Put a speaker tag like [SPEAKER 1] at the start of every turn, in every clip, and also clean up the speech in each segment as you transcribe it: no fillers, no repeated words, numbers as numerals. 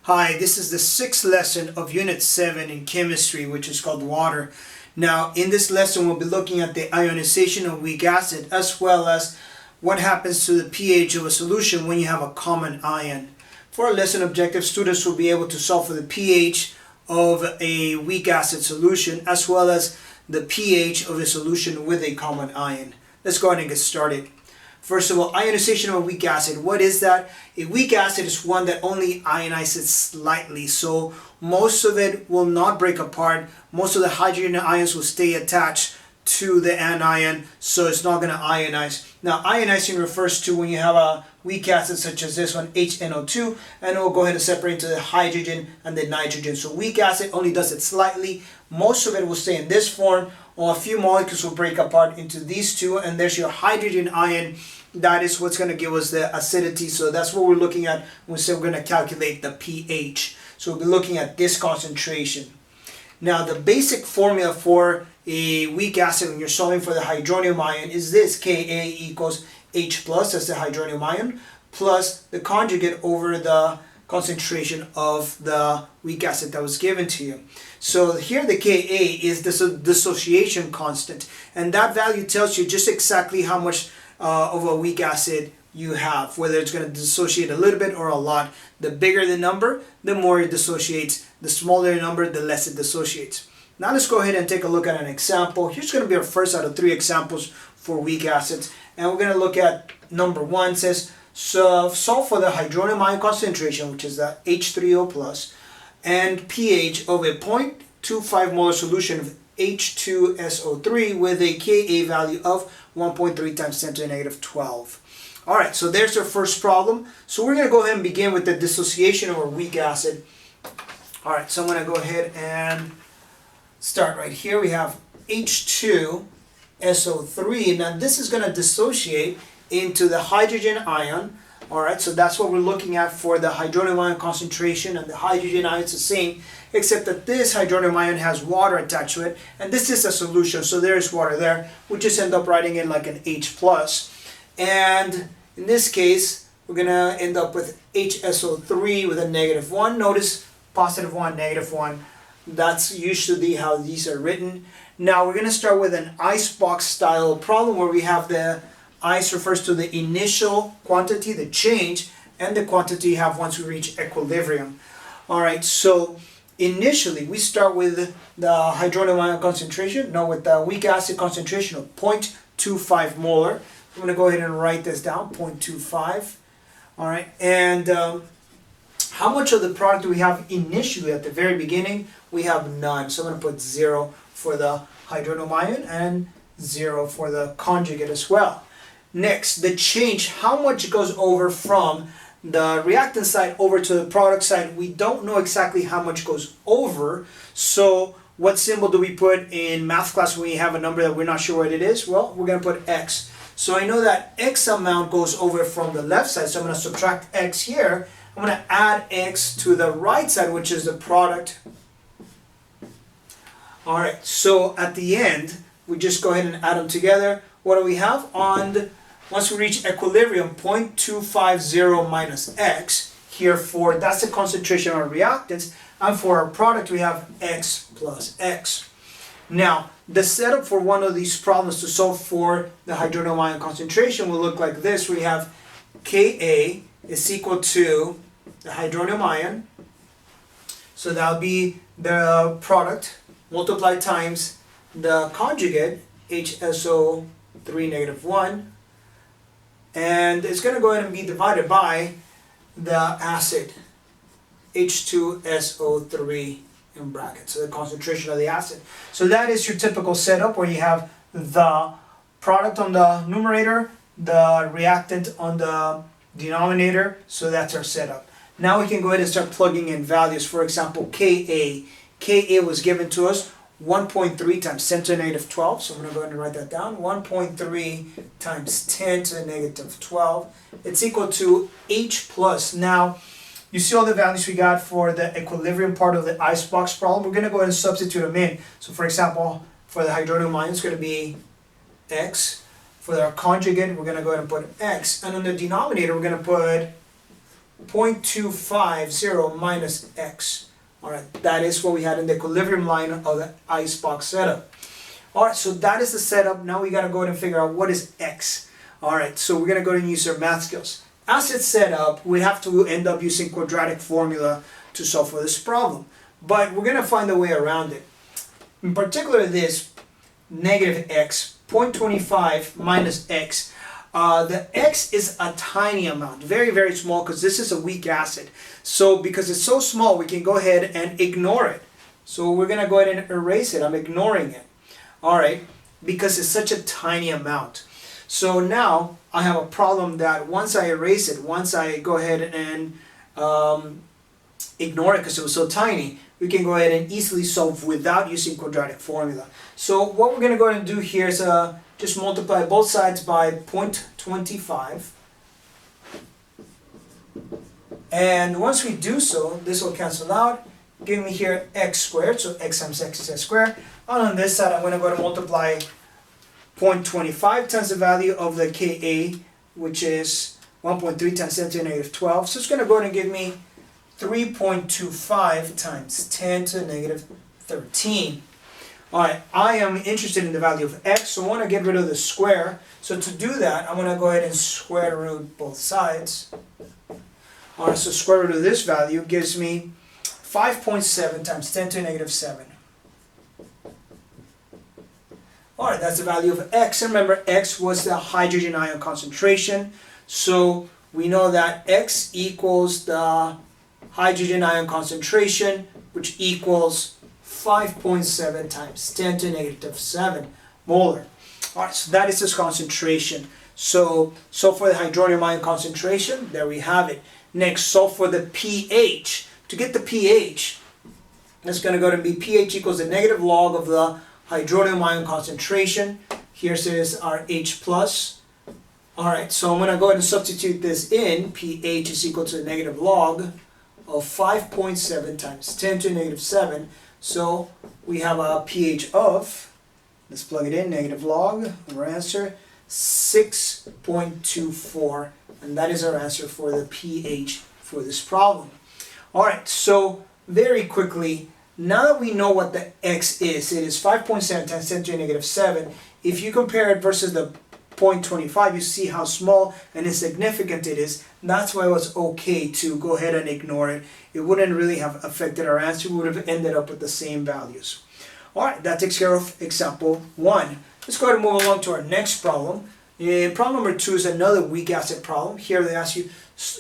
[SPEAKER 1] Hi, this is the sixth lesson of Unit 7 in chemistry, which is called water. Now, in this lesson, we'll be looking at the ionization of weak acid, as well as what happens to the pH of a solution when you have a common ion. For our lesson objective, students will be able to solve for the pH of a weak acid solution, as well as the pH of a solution with a common ion. Let's go ahead and get started. First of all, ionization of a weak acid. What is that? A weak acid is one that only ionizes slightly. So most of it will not break apart. Most of the hydrogen ions will stay attached to the anion, so it's not going to ionize. Now, ionizing refers to when you have a weak acid such as this one, HNO2, and it will go ahead and separate into the hydrogen and the nitrogen. So weak acid only does it slightly. Most of it will stay in this form, or a few molecules will break apart into these two, and there's your hydrogen ion. That is what's going to give us the acidity. So that's what we're looking at when we say we're going to calculate the pH. So we'll be looking at this concentration. Now, the basic formula for a weak acid when you're solving for the hydronium ion is this: Ka equals H plus, that's the hydronium ion, plus the conjugate over the concentration of the weak acid that was given to you. So here the Ka is the dissociation constant, and that value tells you just exactly how much of a weak acid you have, whether it's going to dissociate a little bit or a lot. The bigger the number, the more it dissociates. The smaller the number, the less it dissociates. Now let's go ahead and take a look at an example. Here's going to be our first out of 3 examples for weak acids, and we're going to look at number 1. It says, so solve for the hydronium ion concentration, which is the H3O plus, and pH of a 0.25 molar solution of H2SO3 with a Ka value of 1.3 times 10 to the negative 12. Alright, so there's our first problem. So we're going to go ahead and begin with the dissociation of our weak acid. Alright, so I'm going to go ahead and start right here. We have H2SO3. Now this is going to dissociate into the hydrogen ion. Alright, so that's what we're looking at for the hydronium ion concentration, and the hydrogen ion is the same, except that this hydronium ion has water attached to it, and this is a solution, so there's water there. We just end up writing it like an H plus. And in this case, we're going to end up with HSO3 with a negative 1. Notice positive 1, negative 1. That's usually how these are written. Now we're going to start with an icebox style problem where we have the ice refers to the initial quantity, the change, and the quantity you have once we reach equilibrium. Alright, so initially we start with the hydronium ion concentration, with the weak acid concentration of 0.25 molar. I'm going to go ahead and write this down, 0.25. Alright, and how much of the product do we have initially at the very beginning? We have none, so I'm going to put 0 for the hydronium ion and 0 for the conjugate as well. Next, the change, how much goes over from the reactant side over to the product side. We don't know exactly how much goes over, so what symbol do we put in math class when we have a number that we're not sure what it is? Well, we're going to put X. So I know that X amount goes over from the left side, so I'm going to subtract X here. I'm going to add X to the right side, which is the product. Alright, so at the end, we just go ahead and add them together. What do we have? Once we reach equilibrium, 0.250 minus X. Here for, that's the concentration of our reactants. And for our product, we have X plus X. Now, the setup for one of these problems to solve for the hydronium ion concentration will look like this. We have Ka is equal to the hydronium ion. So that'll be the product multiplied times the conjugate, HSO3 negative 1. And it's going to go ahead and be divided by the acid, H2SO3 in brackets, so the concentration of the acid. So that is your typical setup where you have the product on the numerator, the reactant on the denominator. So that's our setup. Now we can go ahead and start plugging in values. For example, Ka. Ka was given to us 1.3 times 10 to the negative 12. So I'm going to go ahead and write that down. 1.3 times 10 to the negative 12. It's equal to H plus. Now, you see all the values we got for the equilibrium part of the icebox problem. We're going to go ahead and substitute them in. So for example, for the hydronium ion, it's going to be X. For our conjugate, we're going to go ahead and put X. And on the denominator, we're going to put 0.250 minus x. Alright, that is what we had in the equilibrium line of the icebox setup. Alright, so that is the setup. Now we got to go ahead and figure out what is x. Alright, so we're going to go ahead and use our math skills. As it's set up, we have to end up using quadratic formula to solve for this problem. But we're going to find a way around it. In particular, this negative x, 0.25 minus x. The x is a tiny amount, very, very small, because this is a weak acid. So because it's so small, we can go ahead and ignore it. So we're going to go ahead and erase it. I'm ignoring it. Alright, because it's such a tiny amount. So now I have a problem that once I erase it, once I go ahead and ignore it because it was so tiny, we can go ahead and easily solve without using quadratic formula. So what we're going to go ahead and do here is just multiply both sides by 0.25. And once we do so, this will cancel out, giving me here x squared, so x times x is x squared. And on this side, I'm going to go ahead and multiply 0.25 times the value of the Ka, which is 1.3 times 10 to the negative 12. So it's going to go ahead and give me 3.25 times 10 to the negative 13. Alright, I am interested in the value of x, so I want to get rid of the square. So to do that, I'm going to go ahead and square root both sides. Alright, so square root of this value gives me 5.7 times 10 to the negative 7. Alright, that's the value of x. And remember, x was the hydrogen ion concentration. So we know that x equals the hydrogen ion concentration, which equals 5.7 times 10 to the negative 7 molar. Alright, so that is this concentration. So for the hydronium ion concentration, there we have it. Next, solve for the pH. To get the pH, it's going to go to be pH equals the negative log of the hydronium ion concentration. Here says our H plus. Alright, so I'm going to go ahead and substitute this in. pH is equal to the negative log of 5.7 times 10 to the negative 7. So we have a pH of, let's plug it in, negative log of our answer, 6.24. And that is our answer for the pH for this problem. Alright, so very quickly, now that we know what the x is, it is 5.7 times 10 to the negative 7. If you compare it versus the 0.25, you see how small and insignificant it is. That's why it was okay to go ahead and ignore it. It wouldn't really have affected our answer. We would have ended up with the same values. Alright, that takes care of example 1. Let's go ahead and move along to our next problem. Problem number 2 is another weak acid problem. Here they ask you,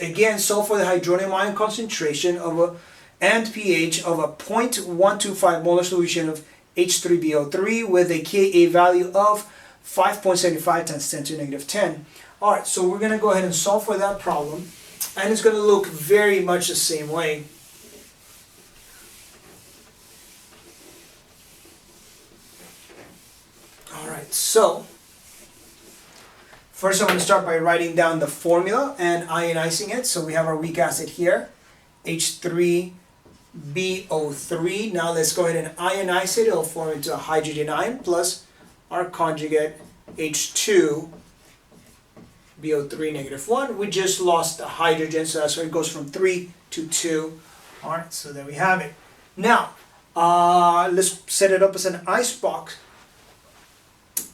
[SPEAKER 1] again, solve for the hydronium ion concentration of and pH of a 0.125 molar solution of H3BO3 with a Ka value of 5.75 times 10 to the negative 10. Alright, so we're going to go ahead and solve for that problem. And it's going to look very much the same way. Alright, so first I'm going to start by writing down the formula and ionizing it. So we have our weak acid here, H3BO3. Now let's go ahead and ionize it. It'll form into a hydrogen ion plus our conjugate H2BO3 negative 1. We just lost the hydrogen, so that's why it goes from 3 to 2. Alright, so there we have it. Now, let's set it up as an icebox.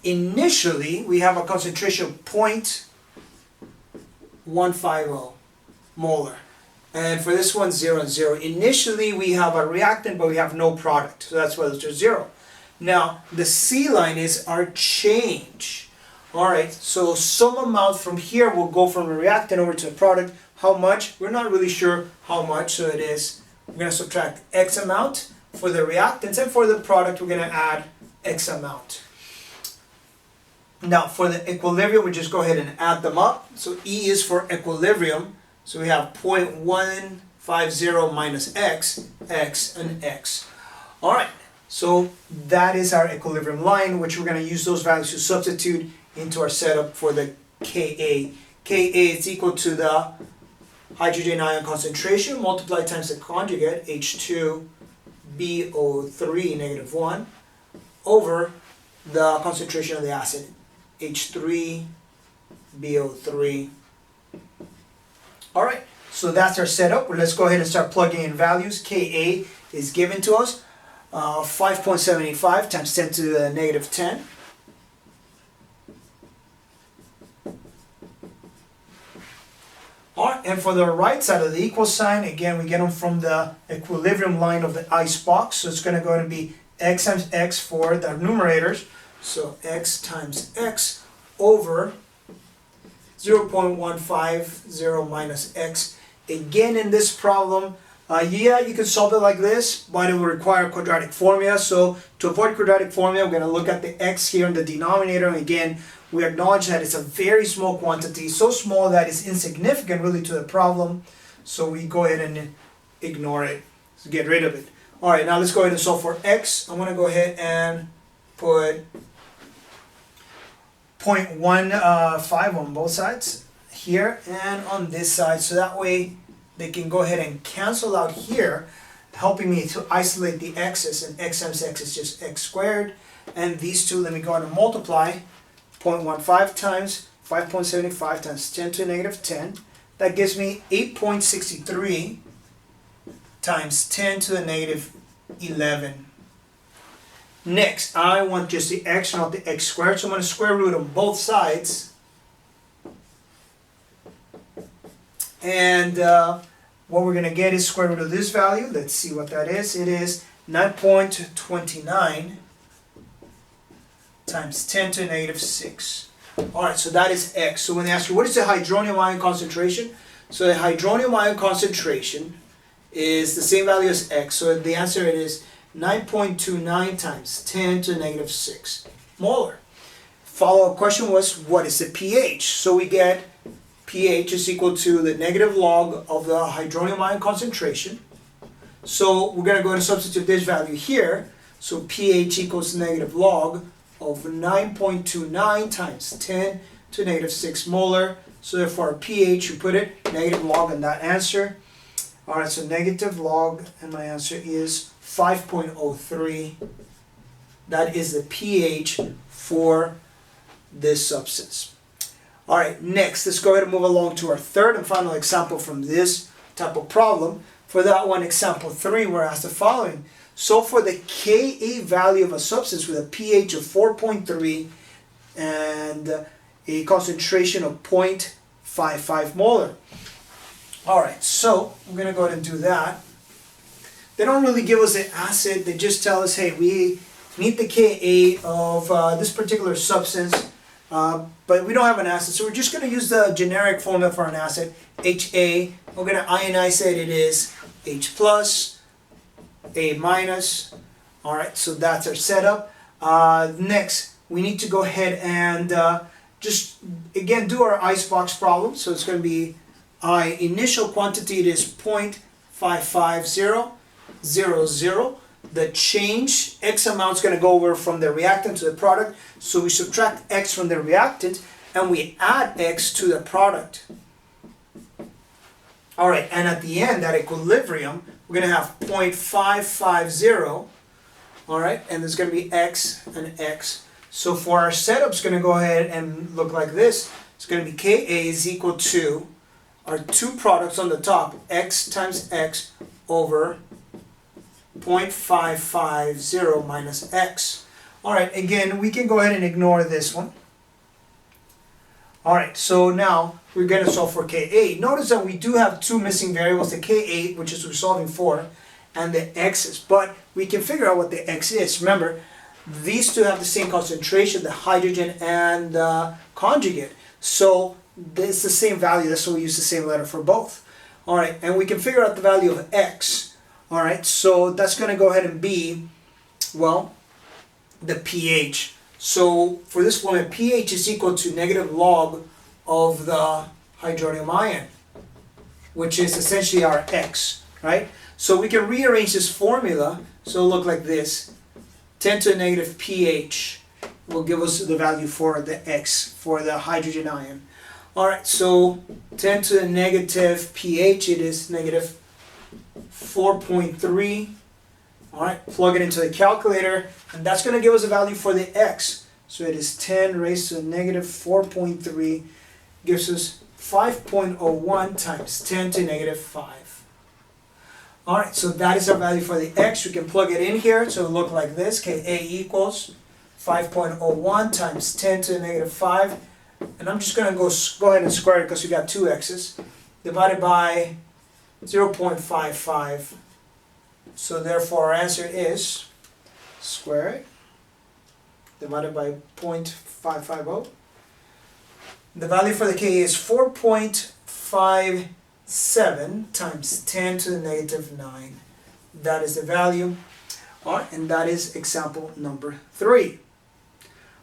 [SPEAKER 1] Initially, we have a concentration of 0.150 molar. And for this one, 0 and 0. Initially, we have a reactant, but we have no product. So that's why it's just 0. Now, the C line is our change. Alright, so some amount from here will go from a reactant over to a product. How much? We're not really sure how much, so it is, we're going to subtract X amount for the reactants, and for the product, we're going to add X amount. Now, for the equilibrium, we just go ahead and add them up. So E is for equilibrium. So we have 0.150 minus X, X, and X. Alright, so that is our equilibrium line, which we're going to use those values to substitute into our setup for the Ka. Ka is equal to the hydrogen ion concentration multiplied times the conjugate, H2BO3 negative 1, over the concentration of the acid, H3BO3. Alright, So that's our setup. Let's go ahead and start plugging in values. Ka is given to us, 5.75 times 10 to the negative 10. Alright, and for the right side of the equal sign, again, we get them from the equilibrium line of the ice box. So it's going to go ahead and be x times x for the numerators. So x times x over 0.150 minus x. Again, in this problem, yeah, you can solve it like this, but it will require a quadratic formula. So to avoid quadratic formula, we're going to look at the x here in the denominator. And again, we acknowledge that it's a very small quantity, so small that it's insignificant really to the problem. So we go ahead and ignore it, so get rid of it. All right, now let's go ahead and solve for x. I'm going to go ahead and put 0.15 on both sides here and on this side, so that way they can go ahead and cancel out here, helping me to isolate the x's, and x times x is just x squared, and these two, let me go ahead and multiply. 0.15 times 5.75 times 10 to the negative 10, that gives me 8.63 times 10 to the negative 11. Next, I want just the x, not the x squared, so I'm going to square root on both sides. And what we're going to get is square root of this value. Let's see what that is. It is 9.29 times 10 to the negative 6. Alright, so that is x. So when they ask you, what is the hydronium ion concentration? So the hydronium ion concentration is the same value as x. So the answer is 9.29 times 10 to the negative 6 molar. Follow-up question was, what is the pH? So we get pH is equal to the negative log of the hydronium ion concentration. So we're going to go and substitute this value here. So pH equals negative log of 9.29 times 10 to negative 6 molar. So therefore our pH, you put it negative log in that answer. Alright, so negative log, and my answer is 5.03. That is the pH for this substance. Alright, next, let's go ahead and move along to our third and final example from this type of problem. For that one, example 3, we're asked the following. So for the Ka value of a substance with a pH of 4.3 and a concentration of 0.55 molar. Alright, so we're going to go ahead and do that. They don't really give us the acid, they just tell us, hey, we need the Ka of this particular substance, but we don't have an acid, so we're just going to use the generic formula for an acid, Ha. We're going to ionize it, it is H plus, A minus. Alright, so that's our setup. Next, we need to go ahead and just again do our icebox problem. So it's going to be I initial quantity, it is 0.55000. The change, X amount is going to go over from the reactant to the product. So we subtract X from the reactant and we add X to the product. Alright, and at the end, at equilibrium, we're going to have 0.550, alright, and there's going to be X and X. So for our setup, it's going to go ahead and look like this. It's going to be Ka is equal to our two products on the top, X times X over 0.550 minus X. Alright, again, we can go ahead and ignore this one. Alright, so now we're going to solve for Ka. Notice that we do have two missing variables, the Ka, which is we're solving for, and the X's. But we can figure out what the X is. Remember, these two have the same concentration, the hydrogen and the conjugate. So it's the same value, that's why we use the same letter for both. Alright, and we can figure out the value of X. Alright, so that's going to go ahead and be, well, the pH. So for this formula, pH is equal to negative log of the hydronium ion, which is essentially our X, right? So we can rearrange this formula so it'll look like this. 10 to the negative pH will give us the value for the X, for the hydrogen ion. Alright, so 10 to the negative pH, it is negative 4.3. Alright, plug it into the calculator, and that's going to give us a value for the X. So it is 10 raised to the negative 4.3, gives us 5.01 times 10 to negative 5. Alright, so that is our value for the x. We can plug it in here, so it'll look like this. Ka equals 5.01 times 10 to the negative 5. And I'm just going to go ahead and square it because we got two x's. Divided by 0.55. So therefore our answer is, square it, divided by 0.550. The value for the Ka is 4.57 times 10 to the negative 9. That is the value. Alright, and that is example number 3.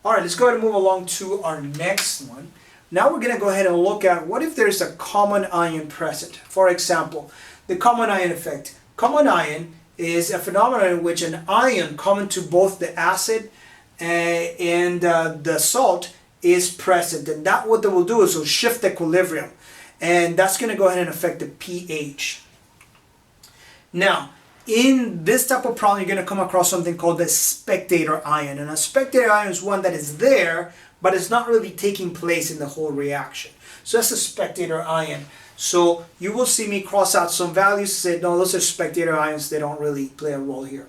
[SPEAKER 1] Alright, let's go ahead and move along to our next one. Now we're going to go ahead and look at what if there's a common ion present. For example, the common ion effect. Common ion is a phenomenon in which an ion common to both the acid and the salt is present, and that what they will do is will shift equilibrium, and that's going to go ahead and affect the pH. Now in this type of problem you're going to come across something called the spectator ion, and a spectator ion is one that is there but it's not really taking place in the whole reaction. So that's a spectator ion. So you will see me cross out some values and say, no, those are spectator ions, they don't really play a role here.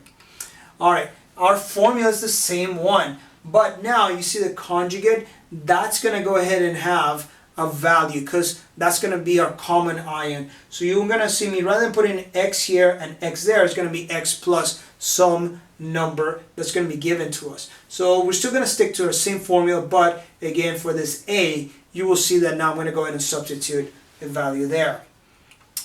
[SPEAKER 1] Alright, our formula is the same one, but now you see the conjugate, that's going to go ahead and have a value because that's going to be our common ion. So you're going to see me, rather than putting x here and x there, it's going to be x plus some number that's going to be given to us. So we're still going to stick to our same formula, but again for this A, you will see that now I'm going to go ahead and substitute a value there.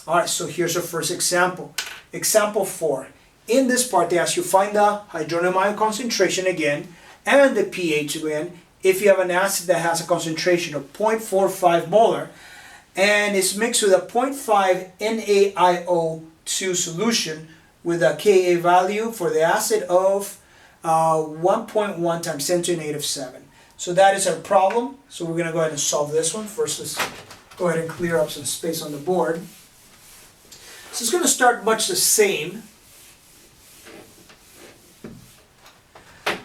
[SPEAKER 1] Alright, so here's our first example. Example 4. In this part they ask you find the hydronium ion concentration again and the pH again if you have an acid that has a concentration of 0.45 molar and is mixed with a 0.5 NaIO2 solution with a Ka value for the acid of 1.1 times 10 to the negative 7. So that is our problem. So we're going to go ahead and solve this one. First, let's go ahead and clear up some space on the board. So it's going to start much the same.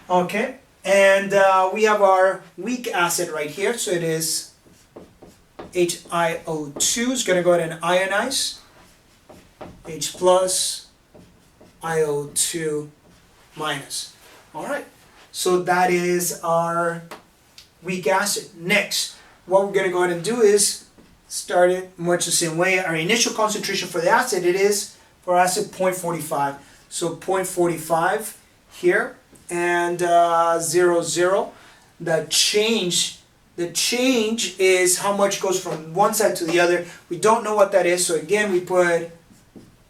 [SPEAKER 1] Okay, and we have our weak acid right here. So it is HiO2 is going to go ahead and ionize. H plus, IO2 minus. Alright, so that is our weak acid. Next, what we're going to go ahead and do is start it much the same way. Our initial concentration for the acid, it is for acid 0.45. So 0.45 here and 0, 0. The change is how much goes from one side to the other. We don't know what that is, so again we put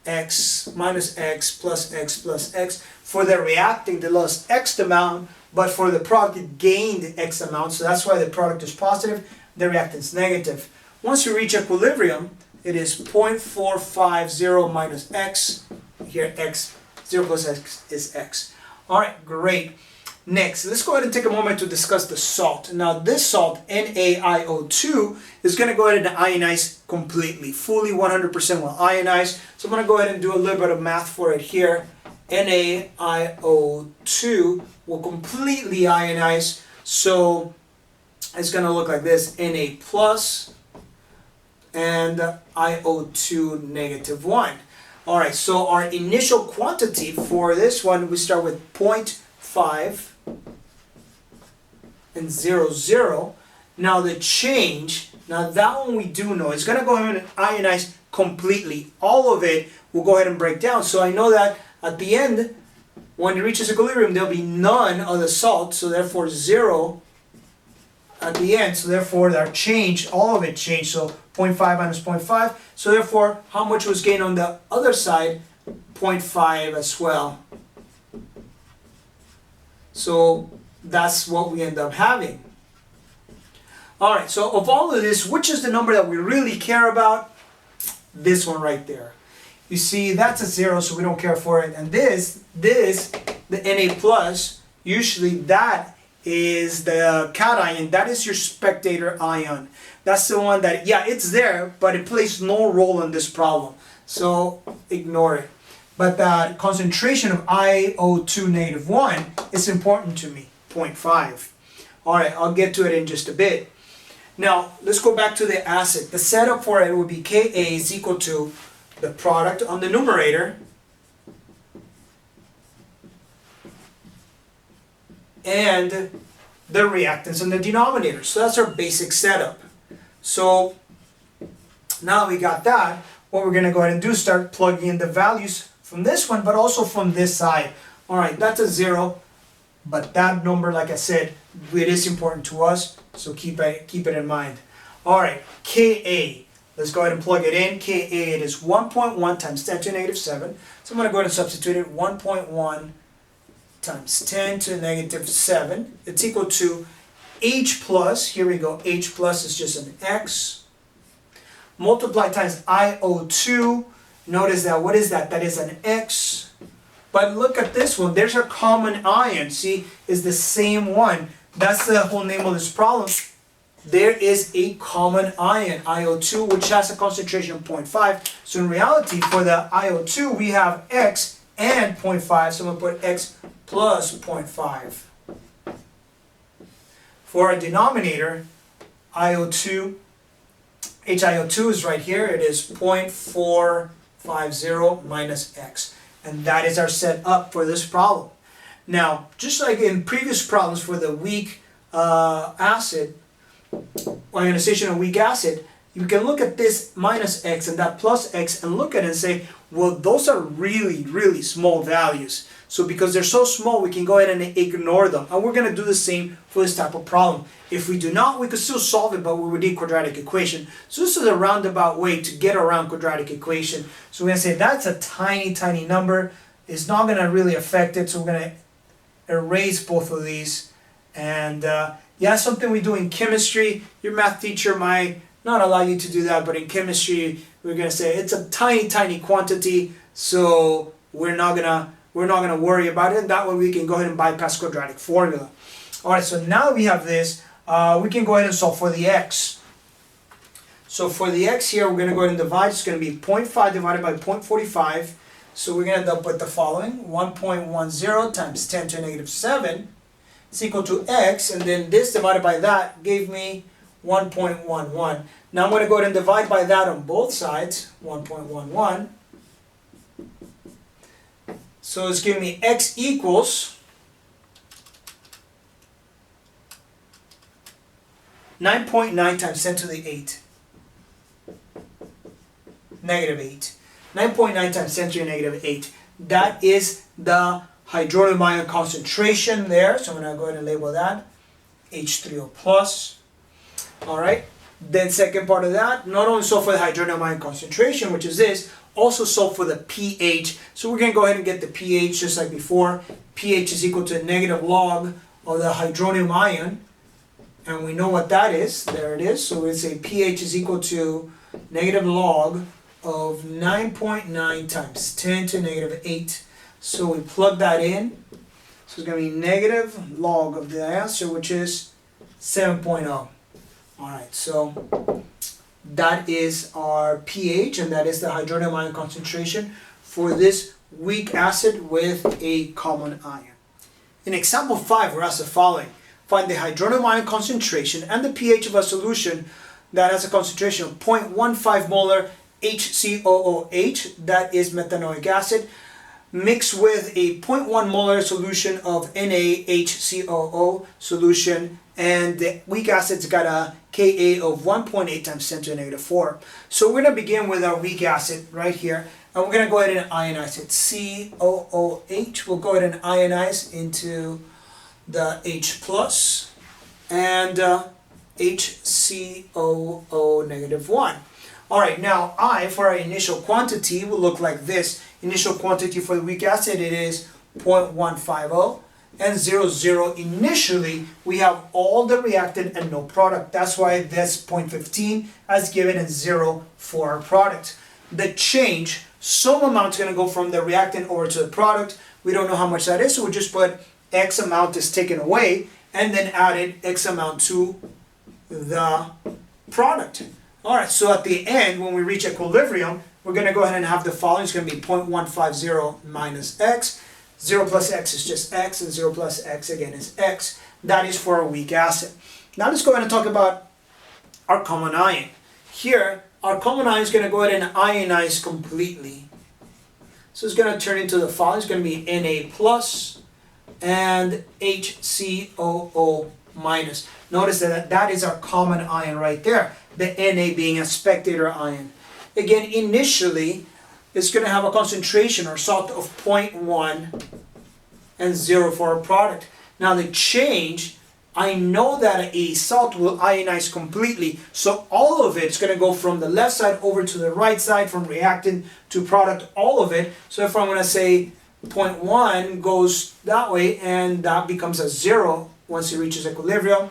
[SPEAKER 1] x minus x plus x plus x. For the reacting, they lost x amount, but for the product it gained x amount, so that's why the product is positive, the reactant is negative. Once you reach equilibrium, it is 0.450 minus x. Here x, 0 plus x is x. Alright, great. Next, let's go ahead and take a moment to discuss the salt. Now this salt, NaIO2, is going to go ahead and ionize completely. Fully 100% will ionize. So I'm going to go ahead and do a little bit of math for it here. NaIO2 will completely ionize. So it's going to look like this. Na plus and IO2 negative 1. Alright, so our initial quantity for this one, we start with 0.5 and 0, 0. Now the change, now that one we do know, it's going to go ahead and ionize completely. All of it will go ahead and break down. So I know that at the end, when it reaches equilibrium, there'll be none of the salt, so therefore 0 at the end. So therefore our change, all of it changed. So 0.5 minus 0.5. So therefore, how much was gained on the other side? 0.5 as well. So that's what we end up having. Alright, so of all of this, which is the number that we really care about? This one right there. You see, that's a 0, so we don't care for it. And this, the Na plus, usually that is the cation. That is your spectator ion. That's the one that, yeah, it's there, but it plays no role in this problem. So ignore it. But that concentration of IO2 negative 1 is important to me, 0.5. Alright, I'll get to it in just a bit. Now, let's go back to the acid. The setup for it would be Ka is equal to the product on the numerator and the reactants in the denominator. So that's our basic setup. So now we got that, what we're going to go ahead and do is start plugging in the values from this one, but also from this side. All right, that's a 0, but that number, like I said, it is important to us, so keep it in mind. All right, Ka, let's go ahead and plug it in. Ka, it is 1.1 times 10 to the negative 7. So I'm going to go ahead and substitute it, 1.1 times 10 to the negative 7. It's equal to H plus, here we go, H plus is just an X, multiply times IO2. Notice that, what is that? That is an X. But look at this one, there's our common ion, see, is the same one. That's the whole name of this problem. There is a common ion, IO2, which has a concentration of 0.5. So in reality, for the IO2, we have X and 0.5, so I'm going to put X plus 0.5. For our denominator, IO2, HIO2 is right here. It is 0.450 minus X. And that is our setup for this problem. Now, just like in previous problems for the weak acid, ionization of weak acid, you can look at this minus X and that plus X and look at it and say, well, those are really, really small values. So because they're so small, we can go ahead and ignore them. And we're going to do the same for this type of problem. If we do not, we could still solve it, but we would need quadratic equation. So this is a roundabout way to get around quadratic equation. So we're going to say that's a tiny, tiny number. It's not going to really affect it. So we're going to erase both of these. And yeah, something we do in chemistry. Your math teacher might not allow you to do that, but in chemistry, we're going to say it's a tiny, tiny quantity. So we're not gonna worry about it, and that way we can go ahead and bypass quadratic formula. Alright, so now we have this, we can go ahead and solve for the x. So for the x here, we're going to go ahead and divide. It's going to be 0.5 divided by 0.45. So we're going to end up with the following, 1.10 times 10 to the negative 7 is equal to x, and then this divided by that gave me 1.11. Now I'm going to go ahead and divide by that on both sides, 1.11. So it's giving me x equals 9.9 times 10 to the 8. Negative 8. 9.9 times 10 to the negative 8. That is the hydronium ion concentration there. So I'm going to go ahead and label that H3O plus. Alright. Then second part of that, not only solve for the hydronium ion concentration, which is this, also solve for the pH. So we're going to go ahead and get the pH just like before. pH is equal to a negative log of the hydronium ion. And we know what that is. There it is. So we say pH is equal to negative log of 9.9 times 10 to the negative 8. So we plug that in. So it's going to be negative log of the answer, which is 7.0. Alright, so that is our pH, and that is the hydronium ion concentration for this weak acid with a common ion. In example 5, we're asked the following. Find the hydronium ion concentration and the pH of a solution that has a concentration of 0.15 molar HCOOH, that is methanoic acid, mixed with a 0.1 molar solution of NaHCOO solution, and the weak acid's got a Ka of 1.8 times 10 to the negative 4. So we're going to begin with our weak acid right here, and we're going to go ahead and ionize it. COOH, we'll go ahead and ionize into the H plus and HCOO negative 1. Alright, now I, for our initial quantity, will look like this. Initial quantity for the weak acid, it is 0.150. And 0, 0. Initially, we have all the reactant and no product. That's why this 0.15 as given and 0 for our product. The change, some amount is going to go from the reactant over to the product. We don't know how much that is, so we'll just put X amount is taken away and then added X amount to the product. Alright, so at the end, when we reach equilibrium, we're going to go ahead and have the following. It's going to be 0.150 minus X. 0 plus X is just X, and 0 plus X again is X. That is for a weak acid. Now let's go ahead and talk about our common ion. Here, our common ion is going to go ahead and ionize completely. So it's going to turn into the following. It's going to be Na plus and HCOO minus. Notice that that is our common ion right there. The Na being a spectator ion. Again, initially, it's going to have a concentration or salt of 0.1 and 0 for our product. Now the change, I know that a salt will ionize completely, so all of it's going to go from the left side over to the right side, from reactant to product, all of it. So if I'm going to say 0.1 goes that way, and that becomes a 0 once it reaches equilibrium.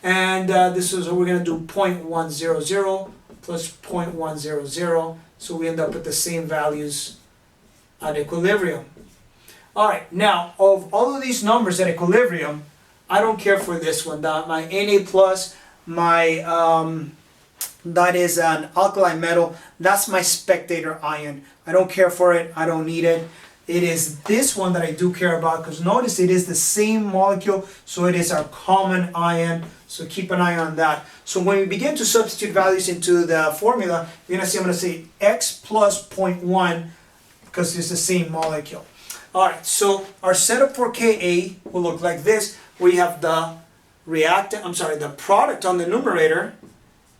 [SPEAKER 1] And this is what we're going to do, 0.100 plus 0.100, so we end up with the same values at equilibrium. Alright, now of all of these numbers at equilibrium, I don't care for this one. My Na plus, my that is an alkali metal, that's my spectator ion. I don't care for it, I don't need it. It is this one that I do care about, because notice it is the same molecule, so it is our common ion, so keep an eye on that. So when we begin to substitute values into the formula, you're going to see I'm going to say x plus 0.1, because it's the same molecule. Alright, so our setup for Ka will look like this. We have the the product on the numerator,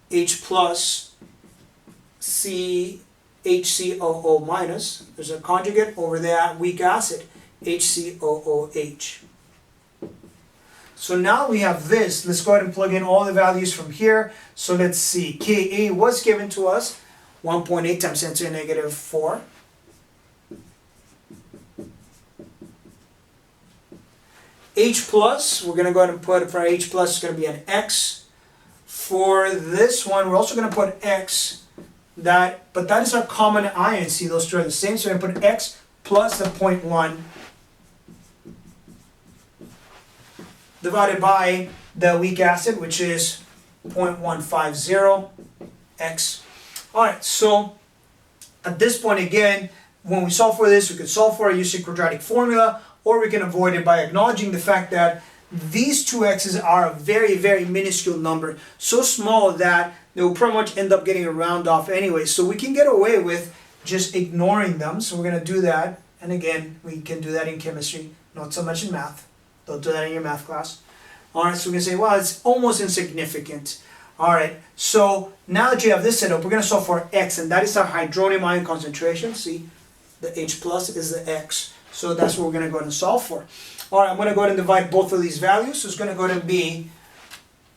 [SPEAKER 1] H plus HCOO minus. There's a conjugate over that weak acid, HCOOH. So now we have this. Let's go ahead and plug in all the values from here. So let's see. Ka was given to us 1.8 times 10 to the negative 4. H plus, we're going to go ahead and put, for H plus, it's going to be an X. For this one, we're also going to put X, but that is our common ion. See, those two are the same, so we're going to put X plus the 0.1 divided by the weak acid, which is 0.150 X. Alright, so at this point again, when we solve for this, we could solve for it using quadratic formula, or we can avoid it by acknowledging the fact that these two x's are a very, very minuscule number, so small that they will pretty much end up getting a round off anyway. So we can get away with just ignoring them. So we're going to do that. And again, we can do that in chemistry, not so much in math. Don't do that in your math class. Alright, so we're going to say, well, it's almost insignificant. Alright, so now that you have this set up, we're going to solve for x, and that is our hydronium ion concentration. See, the H plus is the x. So that's what we're going to go ahead and solve for. Alright, I'm going to go ahead and divide both of these values. So it's going to go ahead and be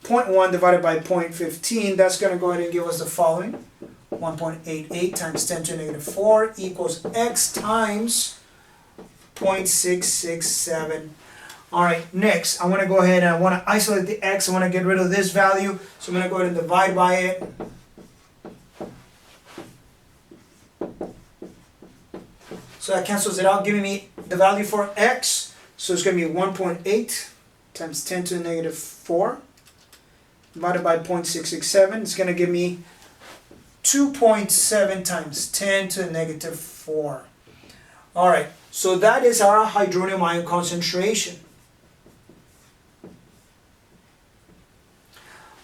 [SPEAKER 1] 0.1 divided by 0.15. That's going to go ahead and give us the following. 1.88 times 10 to the negative 4 equals x times 0.667. Alright, next, I want to go ahead and I want to isolate the x. I want to get rid of this value. So I'm going to go ahead and divide by it. So that cancels it out, giving me the value for x. So it's going to be 1.8 times 10 to the negative 4 divided by 0.667. It's going to give me 2.7 times 10 to the negative 4. Alright, so that is our hydronium ion concentration.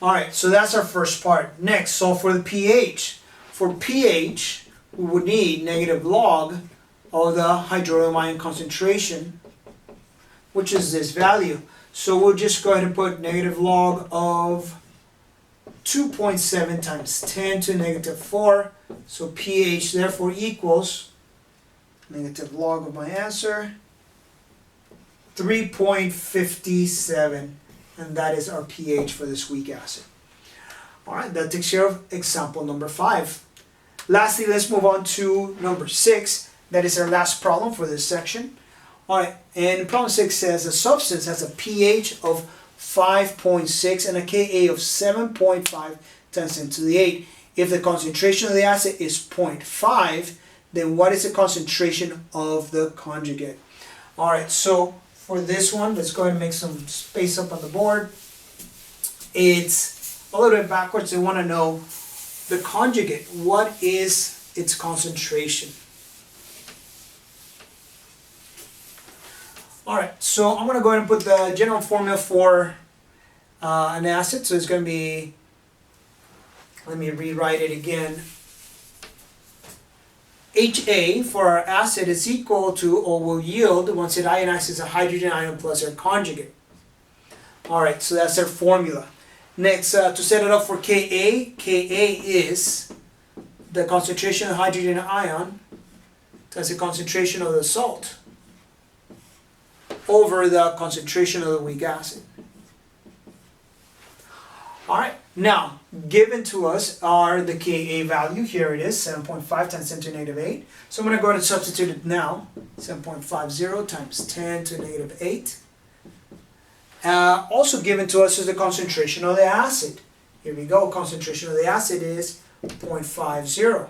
[SPEAKER 1] Alright, so that's our first part. Next, solve for the pH. For pH, we would need negative log of the hydronium ion concentration, which is this value. So we'll just go ahead and put negative log of 2.7 times 10 to the negative 4. So pH therefore equals negative log of my answer, 3.57. And that is our pH for this weak acid. Alright, that takes care of example number 5. Lastly, let's move on to number 6. That is our last problem for this section. Alright, and problem 6 says a substance has a pH of 5.6 and a Ka of 7.5 times 10 to the 8. If the concentration of the acid is 0.5, then what is the concentration of the conjugate? Alright, so for this one, let's go ahead and make some space up on the board. It's a little bit backwards. They want to know the conjugate. What is its concentration? Alright, so I'm going to go ahead and put the general formula for an acid. So it's going to be Let me rewrite it again. HA for our acid is equal to, or will yield, once it ionizes, a hydrogen ion plus their conjugate. Alright, so that's our formula. Next, to set it up for Ka is the concentration of hydrogen ion, that's the concentration of the salt, over the concentration of the weak acid. Alright, now, given to us are the Ka value. Here it is, 7.5 times 10 to the negative 8. So I'm going to go ahead and substitute it now. 7.50 times 10 to the negative 8. Also given to us is the concentration of the acid. Here we go, concentration of the acid is 0.50.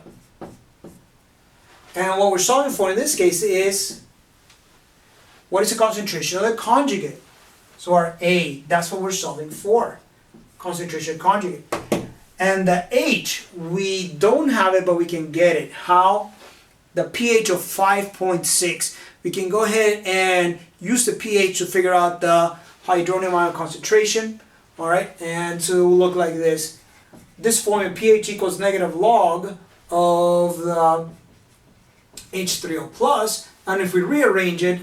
[SPEAKER 1] And what we're solving for in this case is, what is the concentration of the conjugate? So our A, that's what we're solving for. Concentration conjugate. And the H, we don't have it, but we can get it. How? The pH of 5.6. We can go ahead and use the pH to figure out the hydronium ion concentration. Alright, and to look like this. This formula, pH equals negative log of the H3O plus, and if we rearrange it,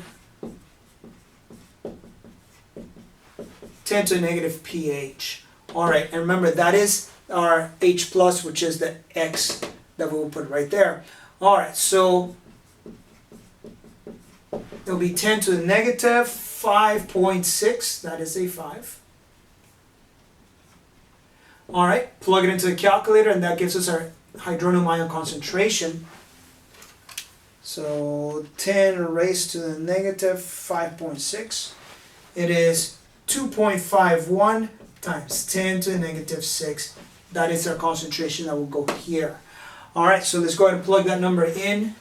[SPEAKER 1] 10 to the negative pH. Alright, and remember that is our H plus, which is the X that we will put right there. Alright, so it'll be 10 to the negative 5.6, that is a 5. Alright, plug it into the calculator and that gives us our hydronium ion concentration. So 10 raised to the negative 5.6, it is 2.51 times 10 to the negative 6. That is our concentration that will go here. Alright, so let's go ahead and plug that number in.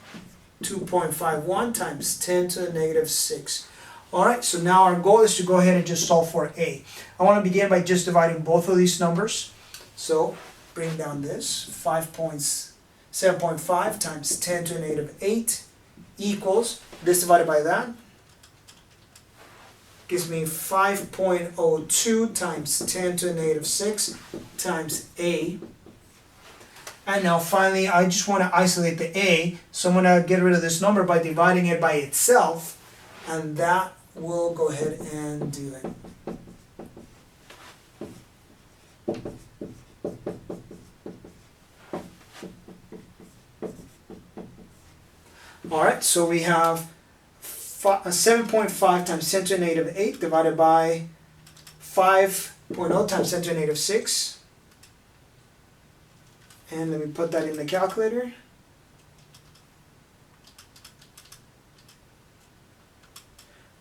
[SPEAKER 1] 2.51 times 10 to the negative 6. Alright, so now our goal is to go ahead and just solve for A. I want to begin by just dividing both of these numbers. So bring down this. 7.5 times 10 to the negative 8 equals, this divided by that, gives me 5.02 times 10 to the negative 6 times A. And now finally, I just want to isolate the A, so I'm going to get rid of this number by dividing it by itself, and that will go ahead and do it. Alright, so we have 7.5 times 10 to the negative 8 divided by 5.0 times 10 to the negative 6. And let me put that in the calculator.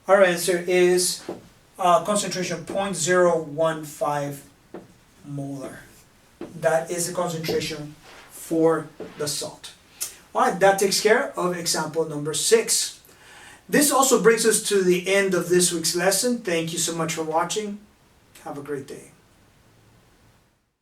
[SPEAKER 1] Our answer is concentration of 0.015 molar. That is the concentration for the salt. Alright, that takes care of example number 6. This also brings us to the end of this week's lesson. Thank you so much for watching. Have a great day.